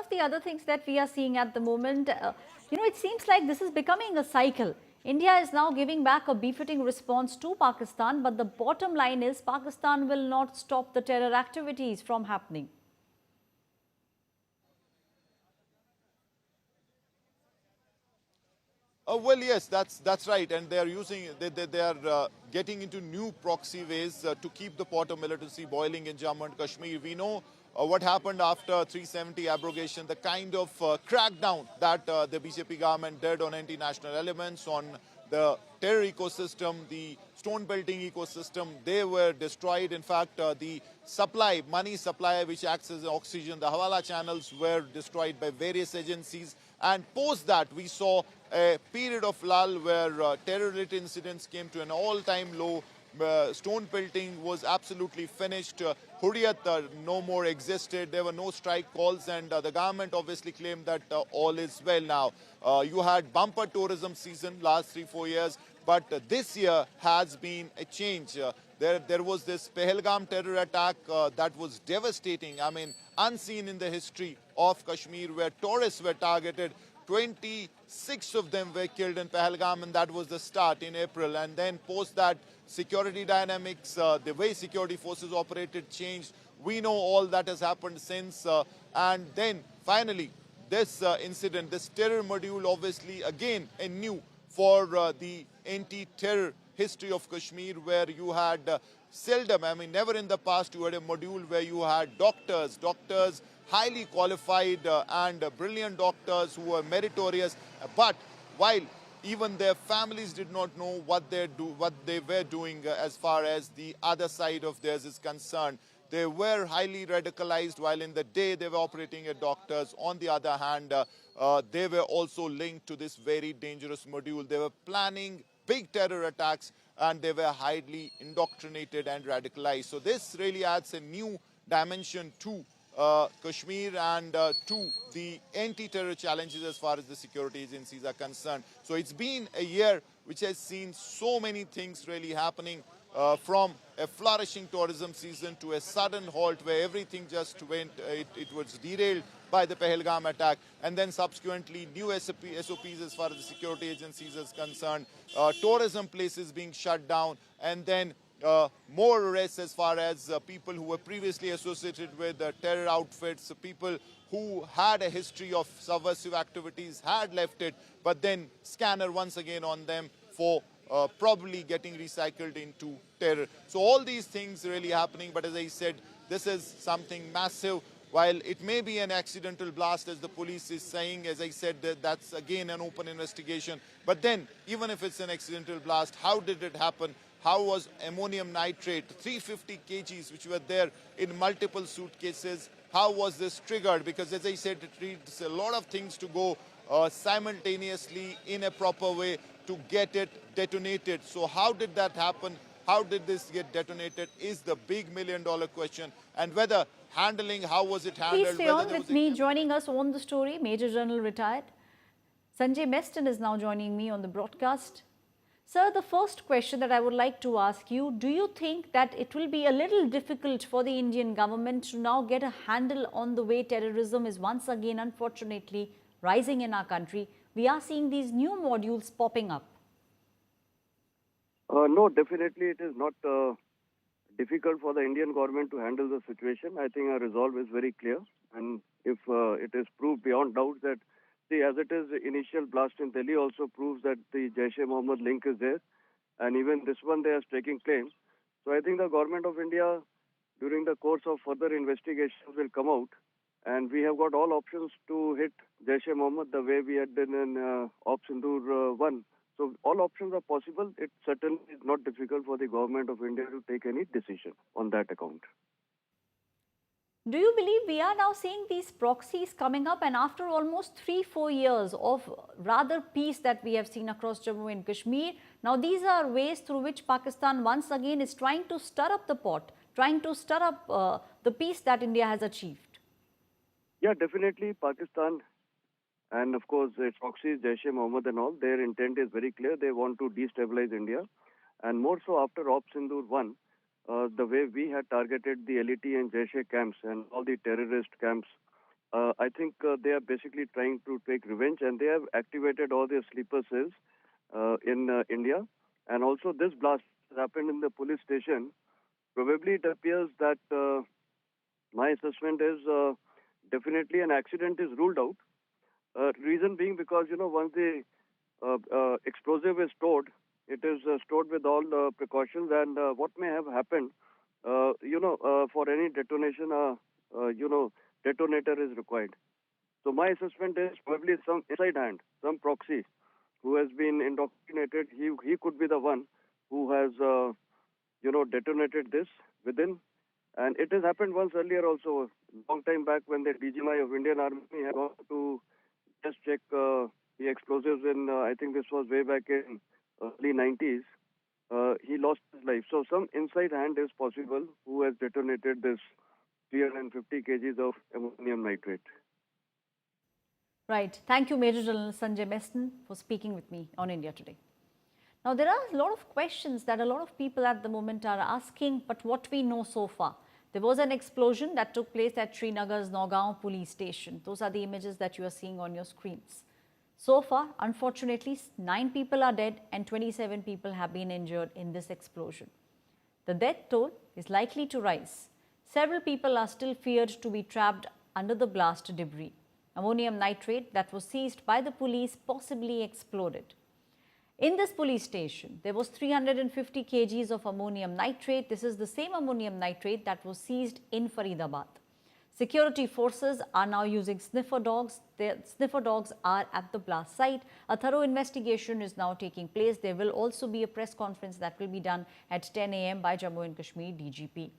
of the other things that we are seeing at the moment, it seems like this is becoming a cycle. India is now giving back a befitting response to Pakistan, but the bottom line is Pakistan will not stop the terror activities from happening. Well, yes, that's right, and they are using they are getting into new proxy ways to keep the pot of militancy boiling in Jammu and Kashmir. We know what happened after 370 abrogation, the kind of crackdown that the BJP government did on anti-national elements, on the terror ecosystem, the stone belting ecosystem. They were destroyed. In fact, the supply, money supply, which acts as oxygen, the Hawala channels were destroyed by various agencies. And post that, we saw a period of lull where terror-related incidents came to an all-time low. Stone pelting was absolutely finished. Hurriyat no more existed. There were no strike calls, and the government obviously claimed that all is well now. You had bumper tourism season last 3-4 years, but this year has been a change. There was this Pahalgam terror attack that was devastating. I mean, unseen in the history of Kashmir, where tourists were targeted. 26 of them were killed in Pahalgam, and that was the start in April. And then post that, security dynamics, the way security forces operated changed. We know all that has happened since. And then finally, this incident, this terror module, obviously again anew for the anti-terror history of Kashmir, where you had seldom, I mean never in the past, you had a module where you had doctors, highly qualified and brilliant doctors who were meritorious, but while even their families did not know what they were doing as far as the other side of theirs is concerned. They were highly radicalized. While in the day they were operating as doctors, on the other hand, they were also linked to this very dangerous module. They were planning big terror attacks, and they were highly indoctrinated and radicalized. So this really adds a new dimension to Kashmir and to the anti-terror challenges as far as the security agencies are concerned. So it's been a year which has seen so many things really happening, from a flourishing tourism season to a sudden halt where everything just went, it was derailed by the Pahalgam attack, and then subsequently new SOPs as far as the security agencies is concerned, tourism places being shut down, and then more arrests as far as people who were previously associated with terror outfits, people who had a history of subversive activities had left it, but then scanner once again on them for probably getting recycled into terror. So all these things really happening, but as I said, this is something massive. While it may be an accidental blast, as the police is saying, as I said, that's again an open investigation. But then, even if it's an accidental blast, how did it happen? How was ammonium nitrate, 350 kgs, which were there in multiple suitcases, how was this triggered? Because as I said, it needs a lot of things to go simultaneously in a proper way to get it detonated. So how did that happen? How did this get detonated is the big million-dollar question. And whether handling, how was it handled? Please stay on with me. Joining us on the story, Major General retired Sanjay Meston is now joining me on the broadcast. Sir, the first question that I would like to ask you, do you think that it will be a little difficult for the Indian government to now get a handle on the way terrorism is once again, unfortunately, rising in our country? We are seeing these new modules popping up. No, definitely it is not difficult for the Indian government to handle the situation. I think our resolve is very clear. And if it is proved beyond doubt that, see, as it is, the initial blast in Delhi also proves that the Jaish-e-Mohammed link is there. And even this one, they are taking claim. So I think the government of India, during the course of further investigations, will come out. And we have got all options to hit Jaish-e-Mohammed the way we had done in Op Sindoor 1. So all options are possible. It certainly is not difficult for the government of India to take any decision on that account. Do you believe we are now seeing these proxies coming up, and after almost 3-4 years of rather peace that we have seen across Jammu and Kashmir, now these are ways through which Pakistan once again is trying to stir up the pot, trying to stir up the peace that India has achieved? Yeah, definitely Pakistan and of course its proxies, Jaish-e-Mohammed and all, their intent is very clear. They want to destabilize India, and more so after Op Sindoor 1. The way we had targeted the LET and Jaish-e camps and all the terrorist camps I think they are basically trying to take revenge, and they have activated all their sleeper cells in India. And also, this blast happened in the police station. Probably it appears that my assessment is definitely an accident is ruled out. Reason being because, once the explosive is stored, it is stored with all precautions, and what may have happened, for any detonation, detonator is required. So my assessment is probably some inside hand, some proxy who has been indoctrinated. He could be the one who has, detonated this within. And it has happened once earlier also, long time back when the DGMI of Indian Army had gone to just check the explosives in, I think this was way back in early 90s. He lost his life. So some inside hand is possible who has detonated this 350 kgs of ammonium nitrate. Right. Thank you, Major General Sanjay Meston, for speaking with me on India Today. Now, there are a lot of questions that a lot of people at the moment are asking, but what we know so far. There was an explosion that took place at Srinagar's Naugaon police station. Those are the images that you are seeing on your screens. So far, unfortunately, 9 people are dead and 27 people have been injured in this explosion. The death toll is likely to rise. Several people are still feared to be trapped under the blast debris. Ammonium nitrate that was seized by the police possibly exploded. In this police station, there was 350 kgs of ammonium nitrate. This is the same ammonium nitrate that was seized in Faridabad. Security forces are now using sniffer dogs. The sniffer dogs are at the blast site. A thorough investigation is now taking place. There will also be a press conference that will be done at 10 a.m. by Jammu and Kashmir DGP.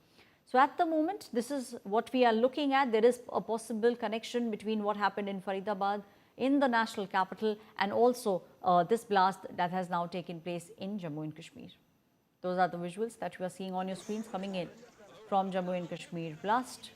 So at the moment, this is what we are looking at. There is a possible connection between what happened in Faridabad, in the national capital, and also this blast that has now taken place in Jammu and Kashmir. Those are the visuals that you are seeing on your screens coming in from Jammu and Kashmir blast.